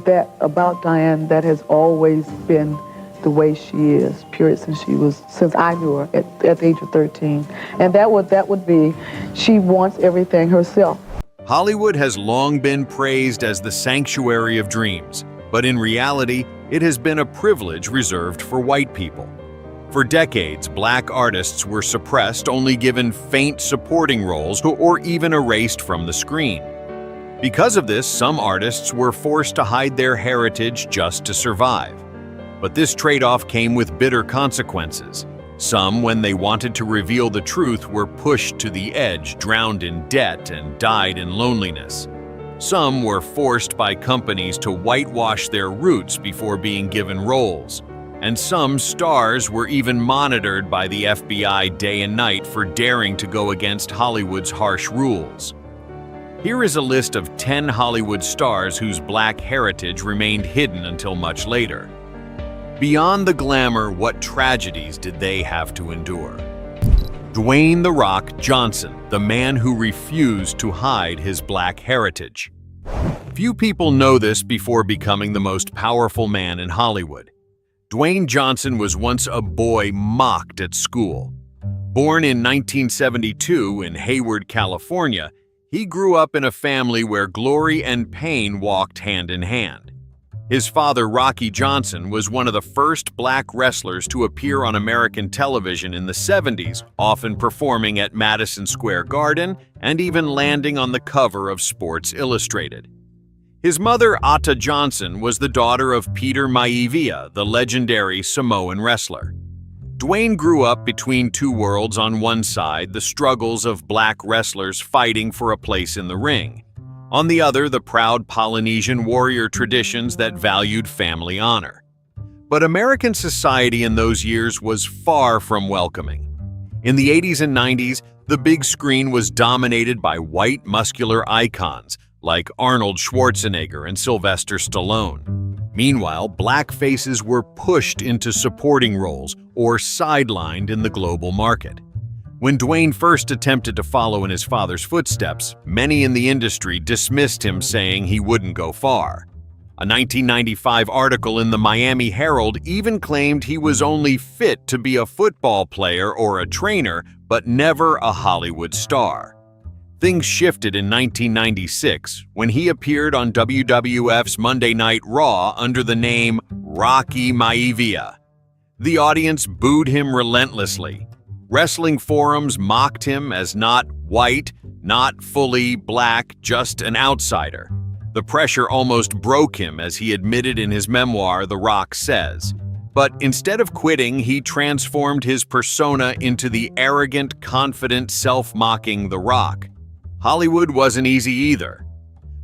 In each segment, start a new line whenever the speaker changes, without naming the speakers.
that about Diane, that has always been the way she is, period, since I knew her at the age of 13. And that would be, she wants everything herself.
Hollywood has long been praised as the sanctuary of dreams, but in reality, it has been a privilege reserved for white people. For decades, black artists were suppressed, only given faint supporting roles, or even erased from the screen. Because of this, some artists were forced to hide their heritage just to survive. But this trade-off came with bitter consequences. Some, when they wanted to reveal the truth, were pushed to the edge, drowned in debt, and died in loneliness. Some were forced by companies to whitewash their roots before being given roles. And some stars were even monitored by the FBI day and night for daring to go against Hollywood's harsh rules. Here is a list of 10 Hollywood stars whose black heritage remained hidden until much later. Beyond the glamour, what tragedies did they have to endure? Dwayne "The Rock" Johnson, the man who refused to hide his black heritage. Few people know this before becoming the most powerful man in Hollywood. Dwayne Johnson was once a boy mocked at school. Born in 1972 in Hayward, California, he grew up in a family where glory and pain walked hand in hand. His father, Rocky Johnson, was one of the first black wrestlers to appear on American television in the 70s, often performing at Madison Square Garden and even landing on the cover of Sports Illustrated. His mother, Ata Johnson, was the daughter of Peter Maivia, the legendary Samoan wrestler. Dwayne grew up between two worlds. On one side, the struggles of black wrestlers fighting for a place in the ring. On the other, the proud Polynesian warrior traditions that valued family honor. But American society in those years was far from welcoming. In the 80s and 90s, the big screen was dominated by white, muscular icons like Arnold Schwarzenegger and Sylvester Stallone. Meanwhile, black faces were pushed into supporting roles or sidelined in the global market. When Dwayne first attempted to follow in his father's footsteps, many in the industry dismissed him, saying he wouldn't go far. A 1995 article in the Miami Herald even claimed he was only fit to be a football player or a trainer, but never a Hollywood star. Things shifted in 1996 when he appeared on WWF's Monday Night Raw under the name Rocky Maivia. The audience booed him relentlessly. Wrestling forums mocked him as not white, not fully black, just an outsider. The pressure almost broke him, as he admitted in his memoir, The Rock Says. But instead of quitting, he transformed his persona into the arrogant, confident, self-mocking The Rock. Hollywood wasn't easy either.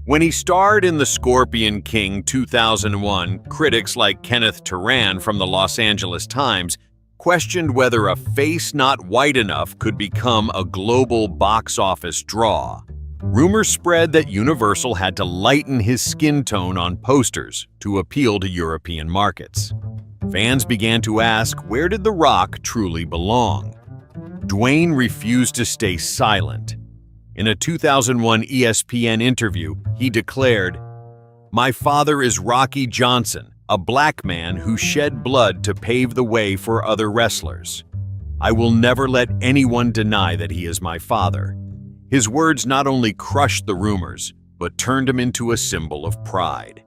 When he starred in The Scorpion King 2001, critics like Kenneth Turan from the Los Angeles Times questioned whether a face not white enough could become a global box office draw. Rumors spread that Universal had to lighten his skin tone on posters to appeal to European markets. Fans began to ask, where did The Rock truly belong? Dwayne refused to stay silent. In a 2001 ESPN interview, he declared, "My father is Rocky Johnson, a black man who shed blood to pave the way for other wrestlers. I will never let anyone deny that he is my father." His words not only crushed the rumors, but turned him into a symbol of pride.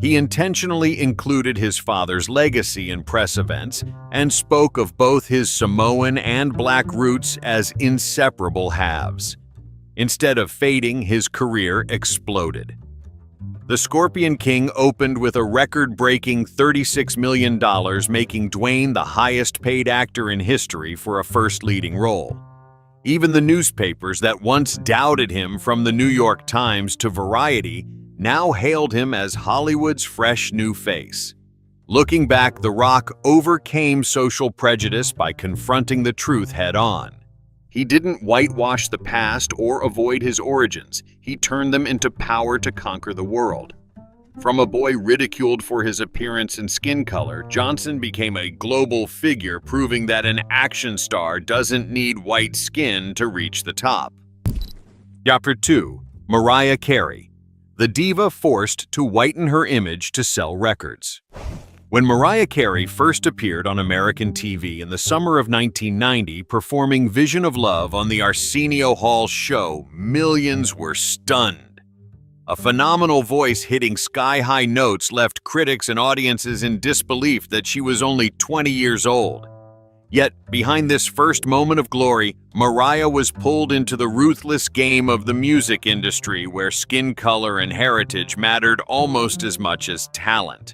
He intentionally included his father's legacy in press events and spoke of both his Samoan and black roots as inseparable halves. Instead of fading, his career exploded. The Scorpion King opened with a record-breaking $36 million, making Dwayne the highest-paid actor in history for a first leading role. Even the newspapers that once doubted him, from the New York Times to Variety, now hailed him as Hollywood's fresh new face. Looking back, The Rock overcame social prejudice by confronting the truth head-on. He didn't whitewash the past or avoid his origins. He turned them into power to conquer the world. From a boy ridiculed for his appearance and skin color, Johnson became a global figure, proving that an action star doesn't need white skin to reach the top. Chapter 2. Mariah Carey. the diva forced to whiten her image to sell records. When Mariah Carey first appeared on American TV in the summer of 1990 performing Vision of Love on the Arsenio Hall show, millions were stunned. A phenomenal voice hitting sky-high notes left critics and audiences in disbelief that she was only 20 years old. Yet, behind this first moment of glory, Mariah was pulled into the ruthless game of the music industry where skin color and heritage mattered almost as much as talent.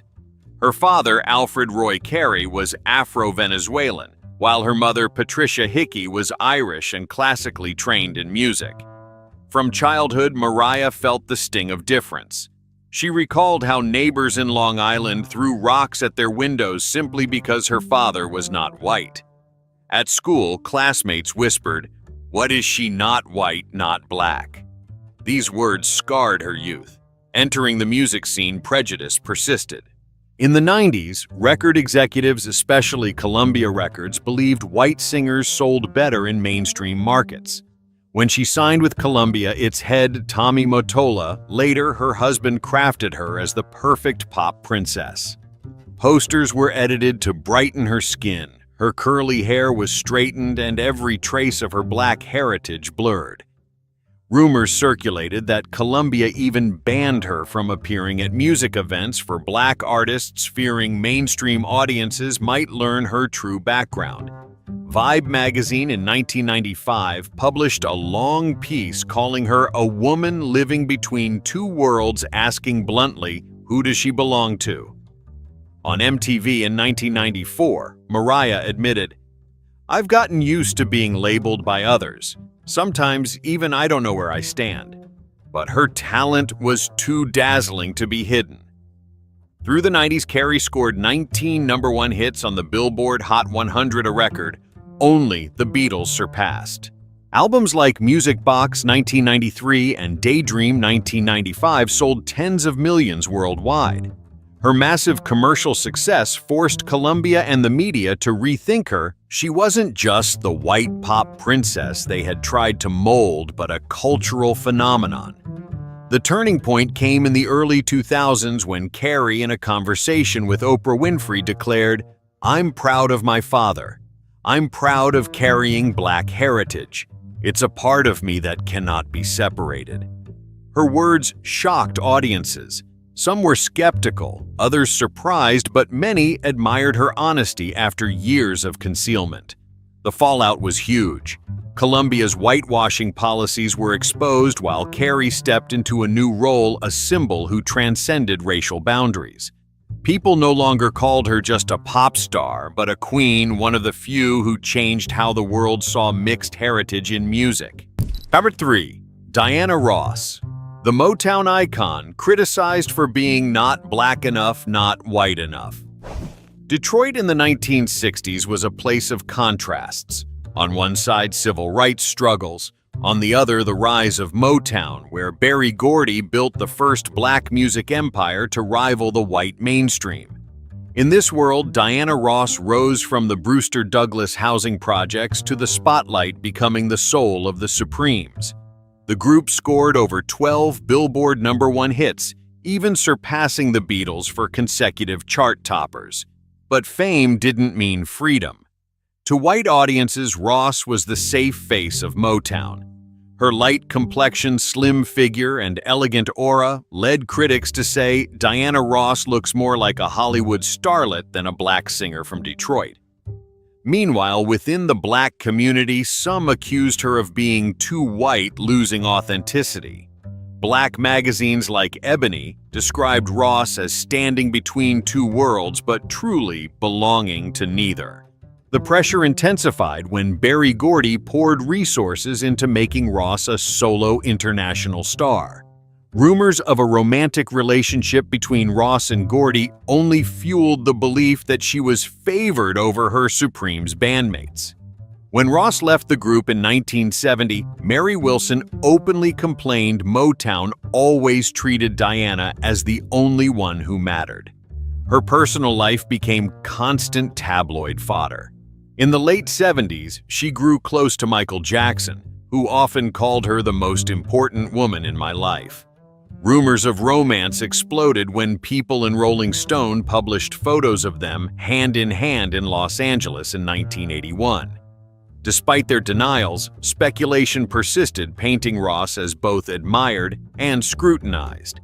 Her father, Alfred Roy Carey, was Afro-Venezuelan, while her mother, Patricia Hickey, was Irish and classically trained in music. From childhood, Mariah felt the sting of difference. She recalled how neighbors in Long Island threw rocks at their windows simply because her father was not white. At school, classmates whispered, "What is she not white, not black?" These words scarred her youth. Entering the music scene, prejudice persisted. In the 90s, record executives, especially Columbia Records, believed white singers sold better in mainstream markets. When she signed with Columbia, its head, Tommy Mottola, later her husband crafted her as the perfect pop princess. Posters were edited to brighten her skin, her curly hair was straightened, and every trace of her black heritage blurred. Rumors circulated that Columbia even banned her from appearing at music events for black artists, fearing mainstream audiences might learn her true background. Vibe magazine in 1995 published a long piece calling her a woman living between two worlds, asking bluntly, who does she belong to? On MTV in 1994, Mariah admitted, "I've gotten used to being labeled by others. Sometimes even I don't know where I stand." But her talent was too dazzling to be hidden. Through the 90s, Carey scored 19 #1 hits on the Billboard Hot 100, a record only the Beatles surpassed. Albums like Music Box 1993 and Daydream 1995 sold tens of millions worldwide. Her massive commercial success forced Columbia and the media to rethink her. She wasn't just the white pop princess they had tried to mold, but a cultural phenomenon. The turning point came in the early 2000s when Carey, in a conversation with Oprah Winfrey, declared, "I'm proud of my father. I'm proud of carrying black heritage. It's a part of me that cannot be separated." Her words shocked audiences. Some were skeptical, others surprised, but many admired her honesty after years of concealment. The fallout was huge. Columbia's whitewashing policies were exposed while Carey stepped into a new role, a symbol who transcended racial boundaries. People no longer called her just a pop star, but a queen, one of the few who changed how the world saw mixed heritage in music. Number 3. Diana Ross. The Motown icon, criticized for being not black enough, not white enough. Detroit in the 1960s was a place of contrasts. On one side, civil rights struggles. On the other, the rise of Motown, where Berry Gordy built the first black music empire to rival the white mainstream. In this world, Diana Ross rose from the Brewster Douglas housing projects to the spotlight, becoming the soul of the Supremes. The group scored over 12 Billboard #1 hits, even surpassing the Beatles for consecutive chart toppers. But fame didn't mean freedom. To white audiences, Ross was the safe face of Motown. Her light complexion, slim figure, and elegant aura led critics to say Diana Ross looks more like a Hollywood starlet than a black singer from Detroit. Meanwhile, within the black community, some accused her of being too white, losing authenticity. Black magazines like Ebony described Ross as standing between two worlds, but truly belonging to neither. The pressure intensified when Berry Gordy poured resources into making Ross a solo international star. Rumors of a romantic relationship between Ross and Gordy only fueled the belief that she was favored over her Supremes bandmates. When Ross left the group in 1970, Mary Wilson openly complained Motown always treated Diana as the only one who mattered. Her personal life became constant tabloid fodder. In the late 70s, she grew close to Michael Jackson, who often called her the most important woman in my life. Rumors of romance exploded when People and Rolling Stone published photos of them hand in Los Angeles in 1981. Despite their denials, speculation persisted, painting Ross as both admired and scrutinized.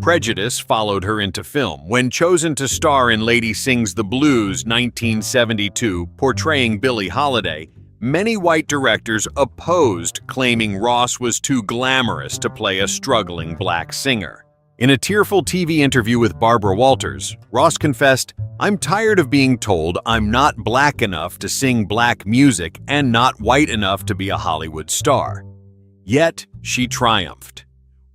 Prejudice followed her into film. When chosen to star in Lady Sings the Blues 1972, portraying Billie Holiday, many white directors opposed, claiming Ross was too glamorous to play a struggling black singer. In a tearful TV interview with Barbara Walters, Ross confessed, "I'm tired of being told I'm not black enough to sing black music and not white enough to be a Hollywood star." Yet, she triumphed.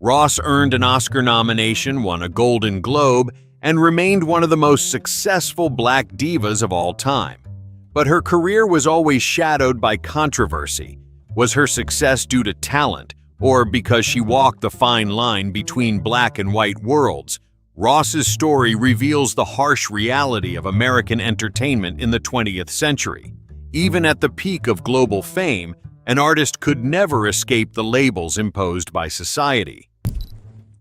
Ross earned an Oscar nomination, won a Golden Globe, and remained one of the most successful black divas of all time. But her career was always shadowed by controversy. Was her success due to talent, or because she walked the fine line between black and white worlds? Ross's story reveals the harsh reality of American entertainment in the 20th century. Even at the peak of global fame, an artist could never escape the labels imposed by society.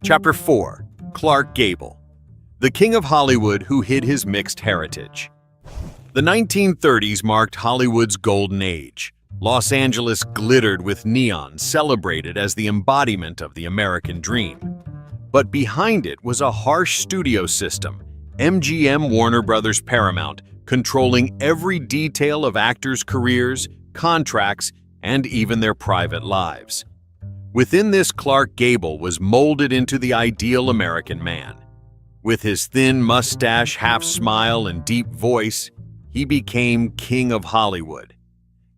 Chapter 4. Clark Gable, the King of Hollywood who hid his mixed heritage. The 1930s marked Hollywood's golden age. Los Angeles glittered with neon, celebrated as the embodiment of the American dream. But behind it was a harsh studio system, MGM, Warner Brothers, Paramount, controlling every detail of actors' careers, contracts, and even their private lives. Within this, Clark Gable was molded into the ideal American man. With his thin mustache, half-smile, and deep voice, he became King of Hollywood.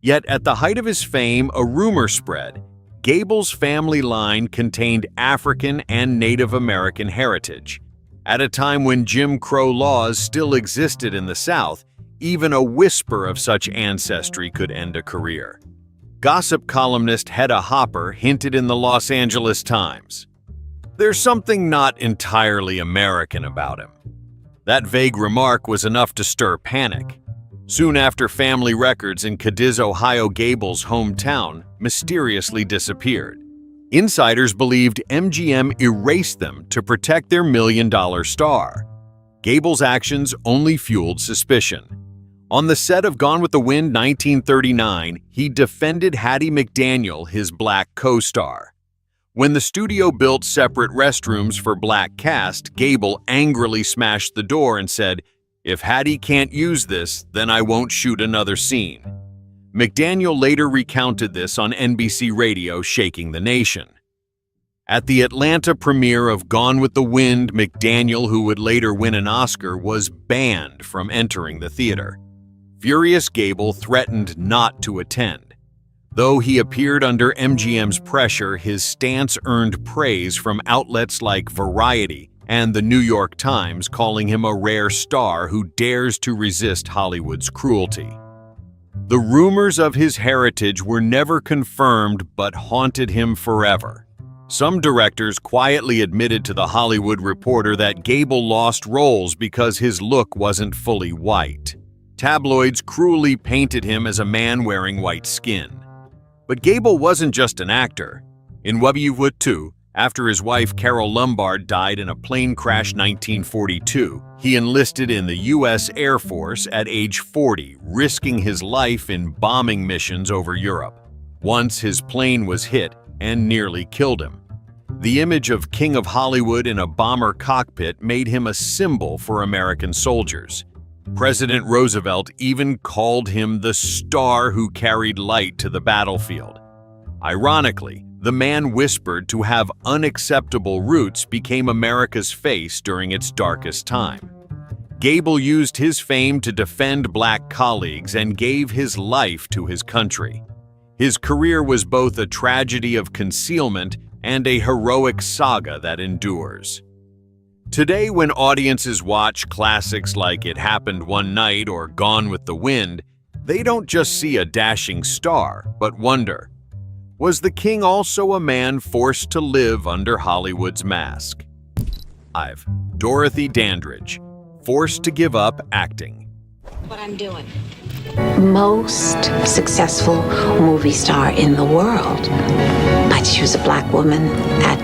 Yet at the height of his fame, a rumor spread. Gable's family line contained African and Native American heritage. At a time when Jim Crow laws still existed in the South, even a whisper of such ancestry could end a career. Gossip columnist Hedda Hopper hinted in the Los Angeles Times, "There's something not entirely American about him." That vague remark was enough to stir panic. Soon after, family records in Cadiz, Ohio, Gable's hometown, mysteriously disappeared. Insiders believed MGM erased them to protect their million-dollar star. Gable's actions only fueled suspicion. On the set of Gone with the Wind 1939, he defended Hattie McDaniel, his black co-star. When the studio built separate restrooms for black cast, Gable angrily smashed the door and said, "If Hattie can't use this, then I won't shoot another scene." McDaniel later recounted this on NBC Radio, shaking the nation. At the Atlanta premiere of Gone with the Wind, McDaniel, who would later win an Oscar, was banned from entering the theater. Furious, Gable threatened not to attend. Though he appeared under MGM's pressure, his stance earned praise from outlets like Variety and the New York Times, calling him a rare star who dares to resist Hollywood's cruelty. The rumors of his heritage were never confirmed but haunted him forever. Some directors quietly admitted to The Hollywood Reporter that Gable lost roles because his look wasn't fully white. Tabloids cruelly painted him as a man wearing white skin. But Gable wasn't just an actor. In Wobbewood 2, after his wife Carol Lombard died in a plane crash 1942, he enlisted in the U.S. Air Force at age 40, risking his life in bombing missions over Europe. Once his plane was hit and nearly killed him. The image of King of Hollywood in a bomber cockpit made him a symbol for American soldiers. President Roosevelt even called him the star who carried light to the battlefield. Ironically, the man whispered to have unacceptable roots became America's face during its darkest time. Gable used his fame to defend black colleagues and gave his life to his country. His career was both a tragedy of concealment and a heroic saga that endures. Today, when audiences watch classics like It Happened One Night or Gone with the Wind, they don't just see a dashing star, but wonder, was the king also a man forced to live under Hollywood's mask? 5. Dorothy Dandridge, forced to give up acting.
What I'm doing. most successful movie star in the world. But she was a black woman at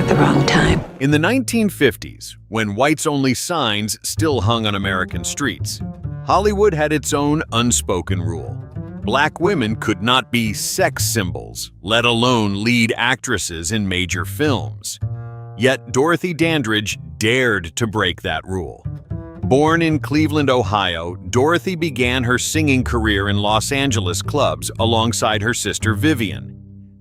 the wrong time.
In the 1950s, when whites-only signs still hung on American streets, Hollywood had its own unspoken rule. Black women could not be sex symbols, let alone lead actresses in major films. Yet Dorothy Dandridge dared to break that rule. Born in Cleveland, Ohio, Dorothy began her singing career in Los Angeles clubs alongside her sister Vivian.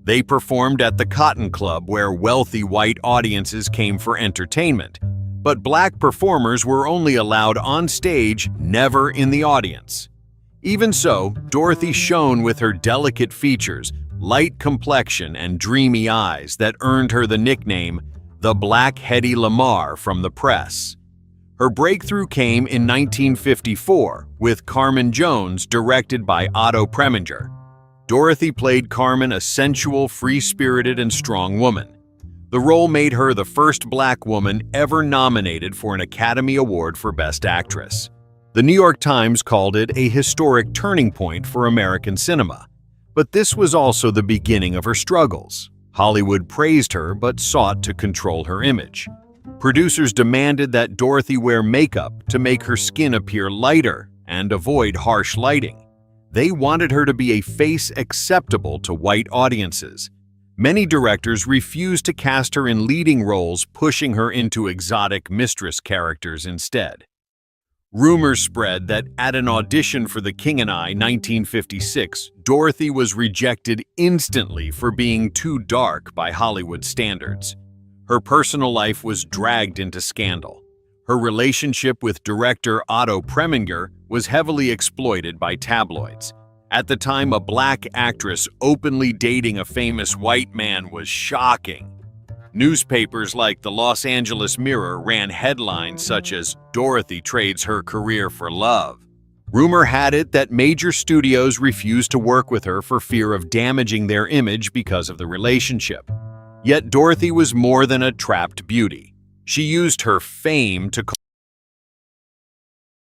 They performed at the Cotton Club, where wealthy white audiences came for entertainment. But black performers were only allowed on stage, never in the audience. Even so, Dorothy shone with her delicate features, light complexion, and dreamy eyes that earned her the nickname, the Black Hedy Lamarr from the press. Her breakthrough came in 1954 with Carmen Jones, directed by Otto Preminger. Dorothy played Carmen, a sensual, free-spirited, and strong woman. The role made her the first black woman ever nominated for an Academy Award for Best Actress. The New York Times called it a historic turning point for American cinema. But this was also the beginning of her struggles. Hollywood praised her but sought to control her image. Producers demanded that Dorothy wear makeup to make her skin appear lighter and avoid harsh lighting. They wanted her to be a face acceptable to white audiences. Many directors refused to cast her in leading roles, pushing her into exotic mistress characters instead. Rumors spread that at an audition for The King and I, 1956, Dorothy was rejected instantly for being too dark by Hollywood standards. Her personal life was dragged into scandal. Her relationship with director Otto Preminger was heavily exploited by tabloids. At the time, a black actress openly dating a famous white man was shocking. Newspapers like the Los Angeles Mirror ran headlines such as "Dorothy trades her career for love." Rumor had it that major studios refused to work with her for fear of damaging their image because of the relationship. Yet Dorothy was more than a trapped beauty. She used her fame to